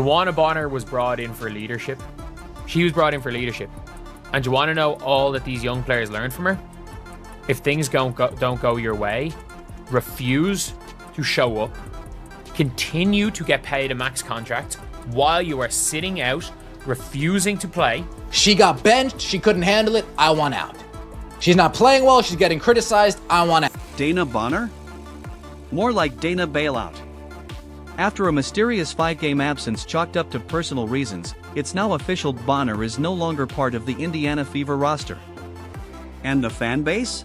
DeWanna Bonner was brought in for leadership. She was brought in for leadership. And do you want to know all that these young players learned from her? If things don't go your way, refuse to show up. Continue to get paid a max contract while you are sitting out, refusing to play. She got benched. She couldn't handle it. I want out. She's not playing well. She's getting criticized. I want out. Dana Bonner? More like Dana Bailout. After a mysterious 5-game absence chalked up to personal reasons, it's now official Bonner is no longer part of the Indiana Fever roster. And the fan base?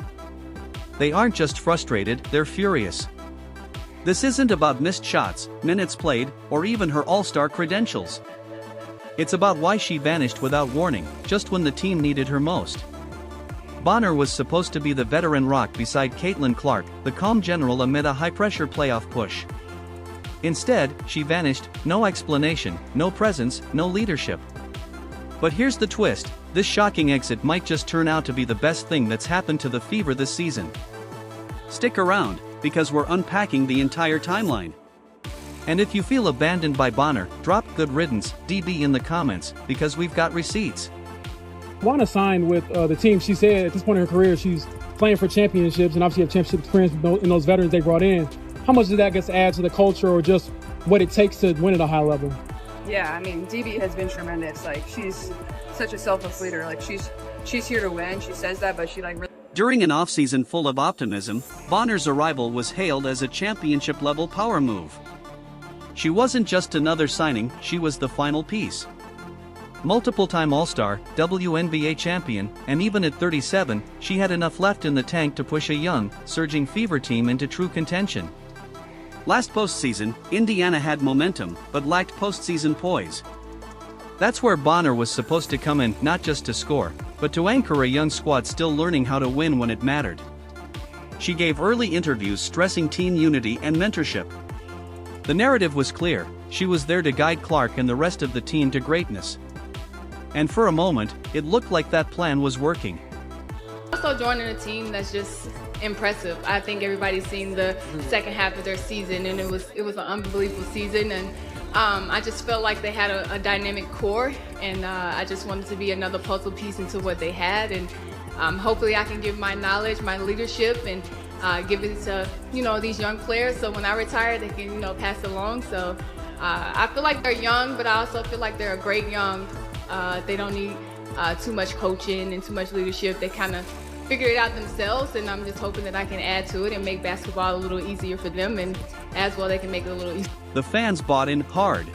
They aren't just frustrated, they're furious. This isn't about missed shots, minutes played, or even her all-star credentials. It's about why she vanished without warning, just when the team needed her most. Bonner was supposed to be the veteran rock beside Caitlin Clark, the calm general amid a high-pressure playoff push. Instead, she vanished, no explanation, no presence, no leadership. But here's the twist, this shocking exit might just turn out to be the best thing that's happened to the Fever this season. Stick around, because we're unpacking the entire timeline. And if you feel abandoned by Bonner, drop "good riddance" DB in the comments, because we've got receipts. DeWanna signed with the team. She said at this point in her career she's playing for championships and obviously have championship experience in those veterans they brought in. How much does that get to add to the culture or just what it takes to win at a high level? Yeah, I mean, DB has been tremendous. Like, she's such a selfless leader. Like, she's here to win. She says that, but she really... During an offseason full of optimism, Bonner's arrival was hailed as a championship-level power move. She wasn't just another signing, she was the final piece. Multiple-time All-Star, WNBA champion, and even at 37, she had enough left in the tank to push a young, surging Fever team into true contention. Last postseason, Indiana had momentum, but lacked postseason poise. That's where Bonner was supposed to come in, not just to score, but to anchor a young squad still learning how to win when it mattered. She gave early interviews stressing team unity and mentorship. The narrative was clear, she was there to guide Clark and the rest of the team to greatness. And for a moment, it looked like that plan was working. Also joining a team that's just impressive. I think everybody's seen the second half of their season, and it was an unbelievable season, and I just felt like they had a dynamic core, and I just wanted to be another puzzle piece into what they had, and hopefully I can give my knowledge, my leadership, and give it to these young players, so when I retire they can pass it along. So I feel like they're young, but I also feel like they're a great young. They don't need too much coaching and too much leadership. They kind of figure it out themselves, and I'm just hoping that I can add to it and make basketball a little easier for them, and as well they can make it a little easier. The fans bought in hard.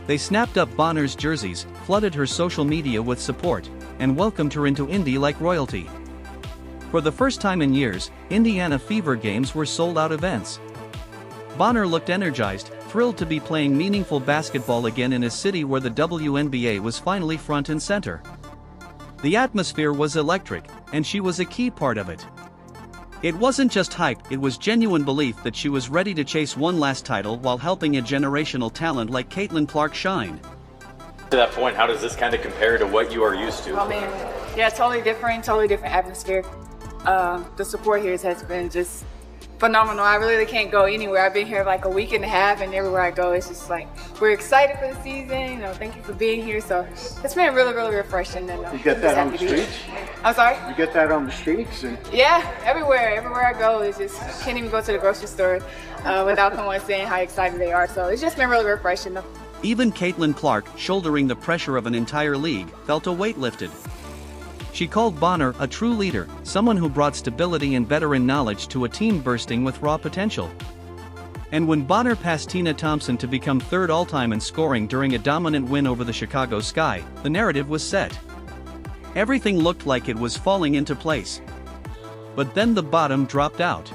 They snapped up Bonner's jerseys, flooded her social media with support, and welcomed her into Indy like royalty. For the first time in years, Indiana Fever games were sold-out events. Bonner looked energized, thrilled to be playing meaningful basketball again in a city where the WNBA was finally front and center. The atmosphere was electric, and she was a key part of it. It wasn't just hype, it was genuine belief that she was ready to chase one last title while helping a generational talent like Caitlin Clark shine. To that point, how does this kind of compare to what you are used to? Oh man, yeah, totally different atmosphere. The support here has been just phenomenal. I really can't go anywhere. I've been here like a week and a half, and everywhere I go, it's just like, we're excited for the season. Thank you for being here. So it's been really, really refreshing. And, you get that on the streets? I'm sorry? You get that on the streets? Yeah, everywhere I go, it's just, can't even go to the grocery store without someone saying how excited they are. So it's just been really refreshing. Even Caitlin Clark, shouldering the pressure of an entire league, felt a weight lifted. She called Bonner a true leader, someone who brought stability and veteran knowledge to a team bursting with raw potential. And when Bonner passed Tina Thompson to become third all-time in scoring during a dominant win over the Chicago Sky, the narrative was set. Everything looked like it was falling into place. But then the bottom dropped out.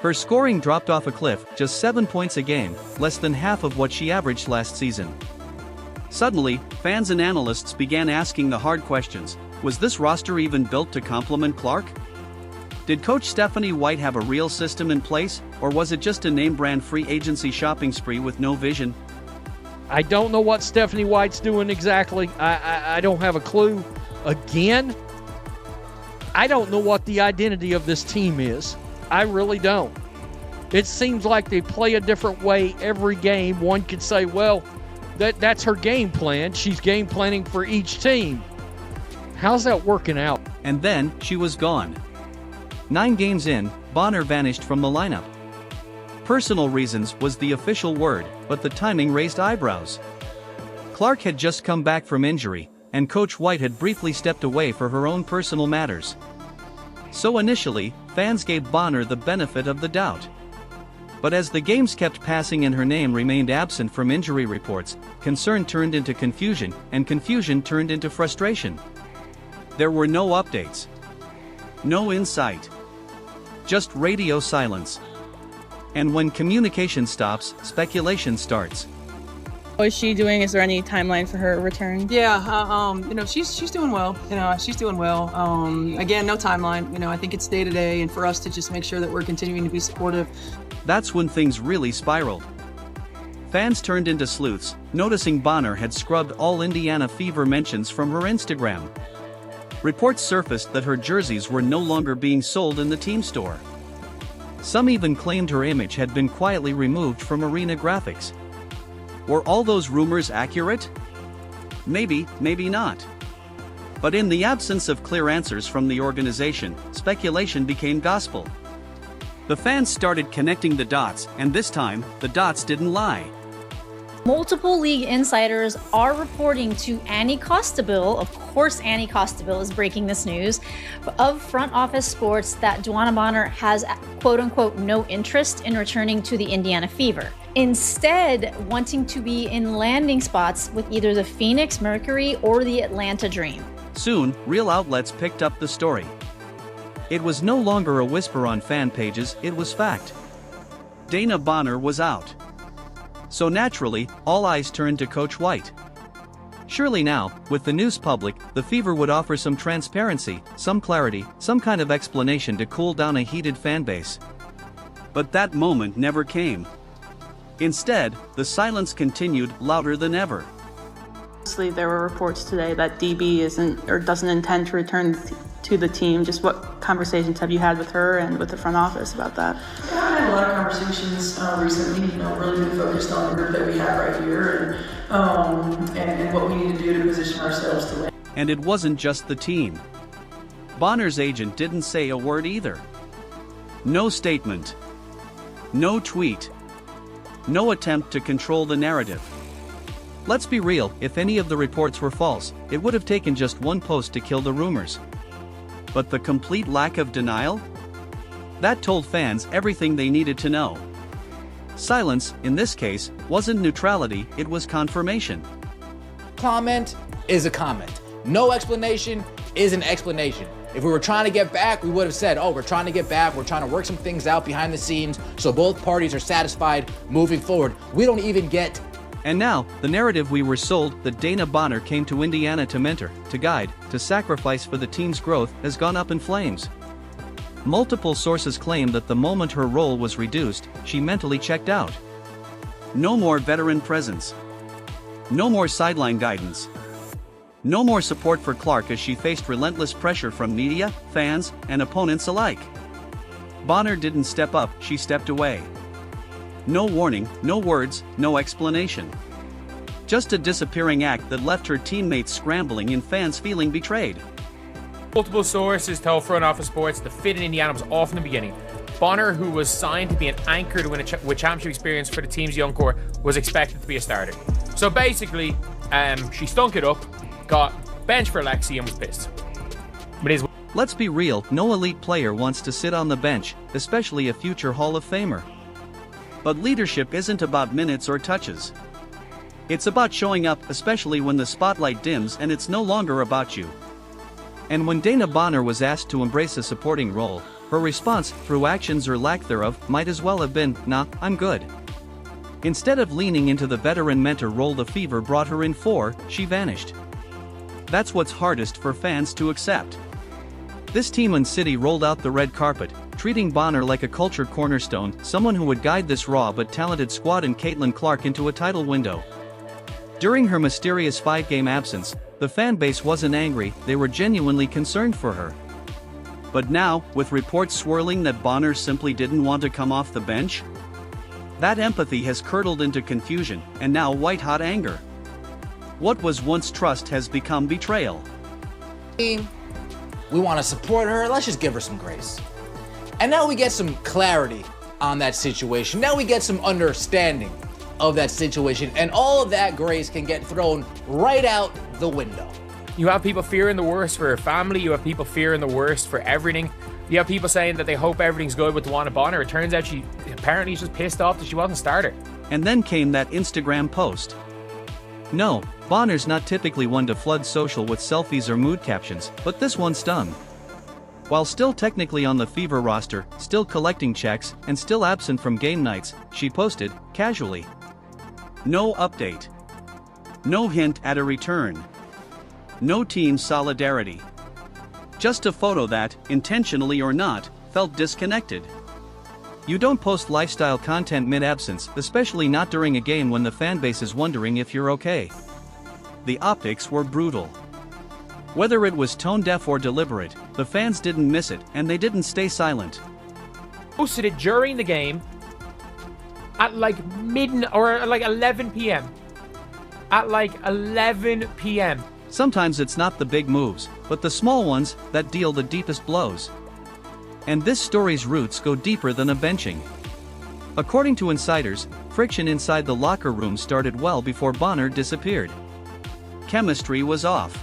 Her scoring dropped off a cliff, just 7 points a game, less than half of what she averaged last season. Suddenly, fans and analysts began asking the hard questions. Was this roster even built to complement Clark? Did Coach Stephanie White have a real system in place, or was it just a name-brand free agency shopping spree with no vision? I don't know what Stephanie White's doing exactly. I don't have a clue. Again, I don't know what the identity of this team is. I really don't. It seems like they play a different way every game. One could say, well, That's her game plan. She's game planning for each team. How's that working out? And then, she was gone. 9 games in, Bonner vanished from the lineup. Personal reasons was the official word, but the timing raised eyebrows. Clark had just come back from injury, and Coach White had briefly stepped away for her own personal matters. So initially, fans gave Bonner the benefit of the doubt. But as the games kept passing and her name remained absent from injury reports, concern turned into confusion, and confusion turned into frustration. There were no updates. No insight. Just radio silence. And when communication stops, speculation starts. What is she doing? Is there any timeline for her return? Yeah, she's doing well. She's doing well. Again, no timeline. I think it's day to day, and for us to just make sure that we're continuing to be supportive. That's when things really spiraled. Fans turned into sleuths, noticing Bonner had scrubbed all Indiana Fever mentions from her Instagram. Reports surfaced that her jerseys were no longer being sold in the team store. Some even claimed her image had been quietly removed from arena graphics. Were all those rumors accurate? Maybe, maybe not. But in the absence of clear answers from the organization, speculation became gospel. The fans started connecting the dots, and this time, the dots didn't lie. Multiple league insiders are reporting to Annie Costabile, of course Annie Costabile is breaking this news, of Front Office Sports that DeWanna Bonner has quote-unquote no interest in returning to the Indiana Fever. Instead, wanting to be in landing spots with either the Phoenix Mercury or the Atlanta Dream. Soon, real outlets picked up the story. It was no longer a whisper on fan pages, it was fact. DeWanna Bonner was out. So naturally, all eyes turned to Coach White. Surely now, with the news public, the Fever would offer some transparency, some clarity, some kind of explanation to cool down a heated fan base. But that moment never came. Instead, the silence continued louder than ever. Obviously, there were reports today that DB doesn't intend to return to the team. Just what conversations have you had with her and with the front office about that? Yeah, I had a lot of conversations recently. Really been focused on the group that we have right here, and what we need to do to position ourselves to win. And it wasn't just the team. Bonner's agent didn't say a word either. No statement. No tweet. No attempt to control the narrative. Let's be real, if any of the reports were false, it would have taken just one post to kill the rumors. But the complete lack of denial? That told fans everything they needed to know. Silence, in this case, wasn't neutrality, it was confirmation. Comment is a comment. No explanation is an explanation. If we were trying to get back, we would have said, oh, we're trying to get back, we're trying to work some things out behind the scenes so both parties are satisfied moving forward. We don't even get. And now, the narrative we were sold that DeWanna Bonner came to Indiana to mentor, to guide, to sacrifice for the team's growth has gone up in flames. Multiple sources claim that the moment her role was reduced, she mentally checked out. No more veteran presence. No more sideline guidance. No more support for Clark as she faced relentless pressure from media, fans, and opponents alike. Bonner didn't step up, she stepped away. No warning, no words, no explanation. Just a disappearing act that left her teammates scrambling and fans feeling betrayed. Multiple sources tell Front Office Sports the fit in Indiana was off in the beginning. Bonner, who was signed to be an anchor to win with championship experience for the team's young core, was expected to be a starter. So basically, she stunk it up, got benched for Alexi and was pissed. But let's be real, no elite player wants to sit on the bench, especially a future Hall of Famer. But leadership isn't about minutes or touches. It's about showing up, especially when the spotlight dims and it's no longer about you. And when DeWanna Bonner was asked to embrace a supporting role, her response, through actions or lack thereof, might as well have been, nah, I'm good. Instead of leaning into the veteran mentor role the Fever brought her in for, she vanished. That's what's hardest for fans to accept. This team and city rolled out the red carpet, treating Bonner like a culture cornerstone, someone who would guide this raw but talented squad and Caitlin Clark into a title window. During her mysterious 5-game absence, the fan base wasn't angry, they were genuinely concerned for her. But now, with reports swirling that Bonner simply didn't want to come off the bench, that empathy has curdled into confusion, and now white-hot anger. What was once trust has become betrayal. We want to support her. Let's just give her some grace. And now we get some clarity on that situation. Now we get some understanding of that situation. And all of that grace can get thrown right out the window. You have people fearing the worst for her family. You have people fearing the worst for everything. You have people saying that they hope everything's good with DeWanna Bonner. It turns out she apparently is just pissed off that she wasn't a starter. And then came that Instagram post. No, Bonner's not typically one to flood social with selfies or mood captions, but this one stung. While still technically on the Fever roster, still collecting checks, and still absent from game nights, she posted, casually. No update. No hint at a return. No team solidarity. Just a photo that, intentionally or not, felt disconnected. You don't post lifestyle content mid-absence, especially not during a game when the fanbase is wondering if you're okay. The optics were brutal. Whether it was tone-deaf or deliberate, the fans didn't miss it, and they didn't stay silent. Posted it during the game at like 11 p.m. At like 11 p.m. Sometimes it's not the big moves, but the small ones that deal the deepest blows. And this story's roots go deeper than a benching. According to insiders, friction inside the locker room started well before Bonner disappeared. Chemistry was off.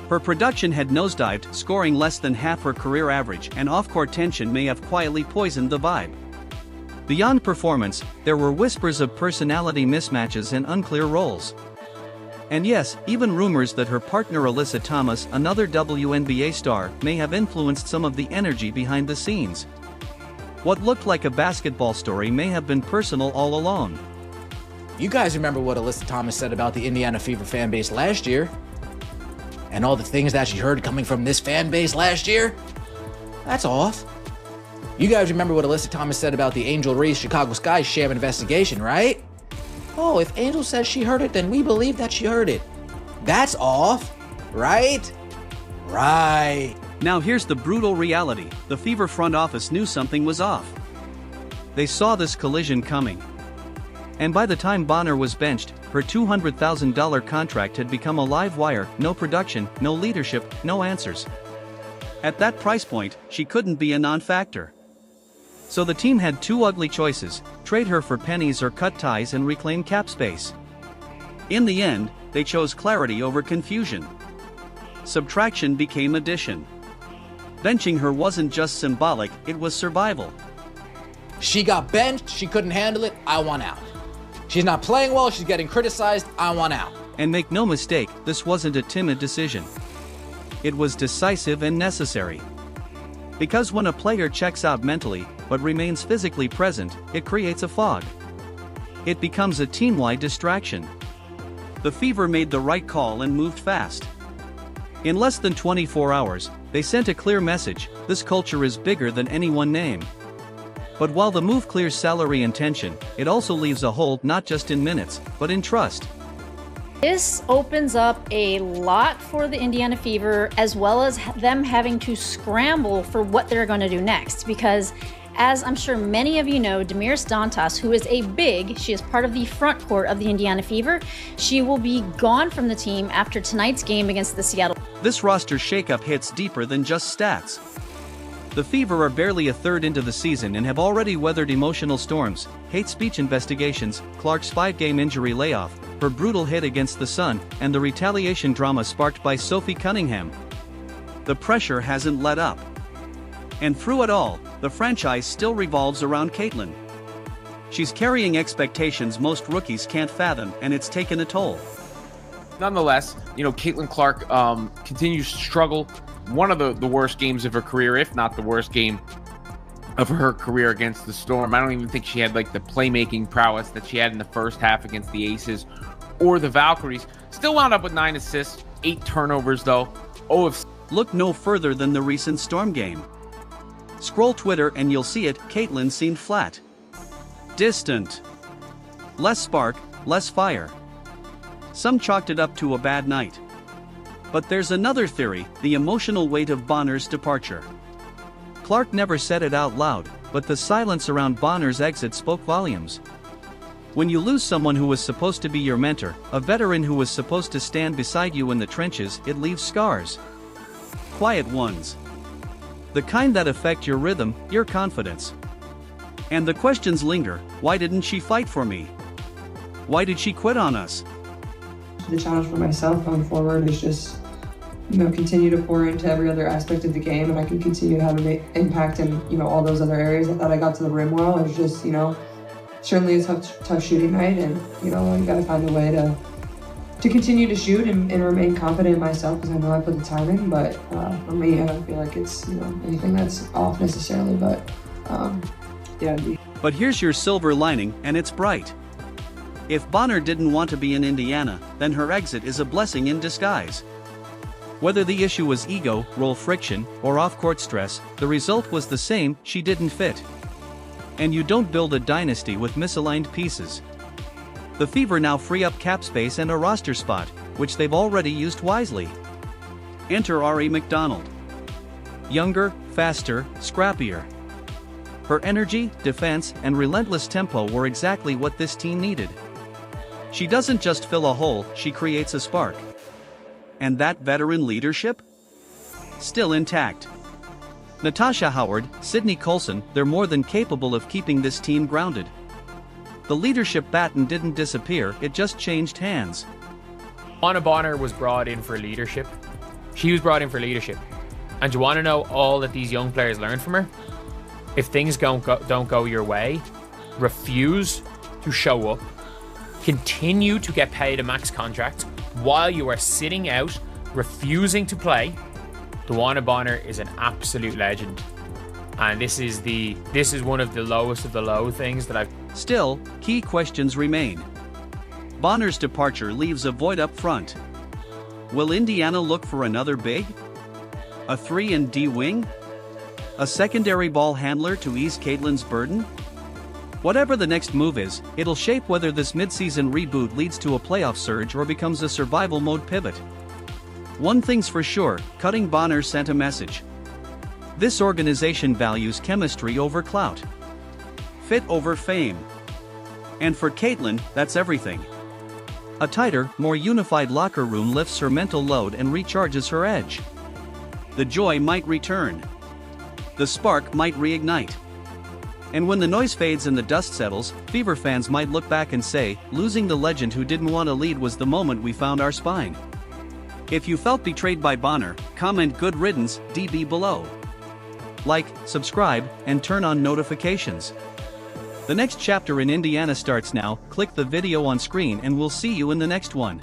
Her production had nosedived, scoring less than half her career average, and off-court tension may have quietly poisoned the vibe. Beyond performance, there were whispers of personality mismatches and unclear roles. And yes, even rumors that her partner Alyssa Thomas, another WNBA star, may have influenced some of the energy behind the scenes. What looked like a basketball story may have been personal all along. You guys remember what Alyssa Thomas said about the Indiana Fever fan base last year? And all the things that she heard coming from this fan base last year? That's off. You guys remember what Alyssa Thomas said about the Angel Reese Chicago Sky sham investigation, right? Oh, if Angel says she heard it, then we believe that she heard it. That's off, right? Right. Now here's the brutal reality. The Fever front office knew something was off. They saw this collision coming. And by the time Bonner was benched, her $200,000 contract had become a live wire, no production, no leadership, no answers. At that price point, she couldn't be a non-factor. So the team had two ugly choices: trade her for pennies or cut ties and reclaim cap space. In the end, they chose clarity over confusion. Subtraction became addition. Benching her wasn't just symbolic, it was survival. She got benched, she couldn't handle it, I want out. She's not playing well, she's getting criticized, I want out. And make no mistake, this wasn't a timid decision. It was decisive and necessary. Because when a player checks out mentally, but remains physically present, it creates a fog. It becomes a team-wide distraction. The Fever made the right call and moved fast. In less than 24 hours, they sent a clear message: this culture is bigger than any one name. But while the move clears salary and tension, it also leaves a hole not just in minutes, but in trust. This opens up a lot for the Indiana Fever, as well as them having to scramble for what they're going to do next. Because, as I'm sure many of you know, Demiris Dantas, who is she is part of the front court of the Indiana Fever. She will be gone from the team after tonight's game against the Seattle. This roster shakeup hits deeper than just stats. The Fever are barely a third into the season and have already weathered emotional storms, hate speech investigations, Clark's 5-game injury layoff, her brutal hit against the Sun, and the retaliation drama sparked by Sophie Cunningham. The pressure hasn't let up. And through it all, the franchise still revolves around Caitlin. She's carrying expectations most rookies can't fathom, and it's taken a toll. Nonetheless, Caitlin Clark continues to struggle. One of the worst games of her career, if not the worst game of her career against the Storm. I don't even think she had the playmaking prowess that she had in the first half against the Aces or the Valkyries. Still wound up with 9 assists, 8 turnovers though. Look no further than the recent Storm game. Scroll Twitter and you'll see it. Caitlin seemed flat. Distant. Less spark, less fire. Some chalked it up to a bad night. But there's another theory: the emotional weight of Bonner's departure. Clark never said it out loud, but the silence around Bonner's exit spoke volumes. When you lose someone who was supposed to be your mentor, a veteran who was supposed to stand beside you in the trenches, it leaves scars. Quiet ones. The kind that affect your rhythm, your confidence. And the questions linger: why didn't she fight for me? Why did she quit on us? The challenge for myself going forward is just, continue to pour into every other aspect of the game, and I can continue to have an impact in, all those other areas. I thought I got to the rim well. It's just, certainly a tough shooting night, and, you got to find a way to continue to shoot and remain confident in myself, because I know I put the time in. But for me, I don't feel like it's, anything that's off necessarily, but yeah. But here's your silver lining, and it's bright. If Bonner didn't want to be in Indiana, then her exit is a blessing in disguise. Whether the issue was ego, role friction, or off-court stress, the result was the same: she didn't fit. And you don't build a dynasty with misaligned pieces. The Fever now free up cap space and a roster spot, which they've already used wisely. Enter Ari McDonald. Younger, faster, scrappier. Her energy, defense, and relentless tempo were exactly what this team needed. She doesn't just fill a hole, she creates a spark. And that veteran leadership? Still intact. Natasha Howard, Sydney Colson, they're more than capable of keeping this team grounded. The leadership baton didn't disappear, it just changed hands. DeWanna Bonner was brought in for leadership. She was brought in for leadership. And do you want to know all that these young players learned from her? If things don't go your way, refuse to show up. Continue to get paid a max contract while you are sitting out, refusing to play. DeWanna Bonner is an absolute legend. And this is one of the lowest of the low things that I've... Still, key questions remain. Bonner's departure leaves a void up front. Will Indiana look for another big? A 3-and-D wing? A secondary ball handler to ease Caitlin's burden? Whatever the next move is, it'll shape whether this midseason reboot leads to a playoff surge or becomes a survival mode pivot. One thing's for sure, cutting Bonner sent a message. This organization values chemistry over clout. Fit over fame. And for Caitlin, that's everything. A tighter, more unified locker room lifts her mental load and recharges her edge. The joy might return. The spark might reignite. And when the noise fades and the dust settles, Fever fans might look back and say, losing the legend who didn't want to lead was the moment we found our spine. If you felt betrayed by Bonner, comment "Good riddance" DB below. Like, subscribe, and turn on notifications. The next chapter in Indiana starts now. Click the video on screen and we'll see you in the next one.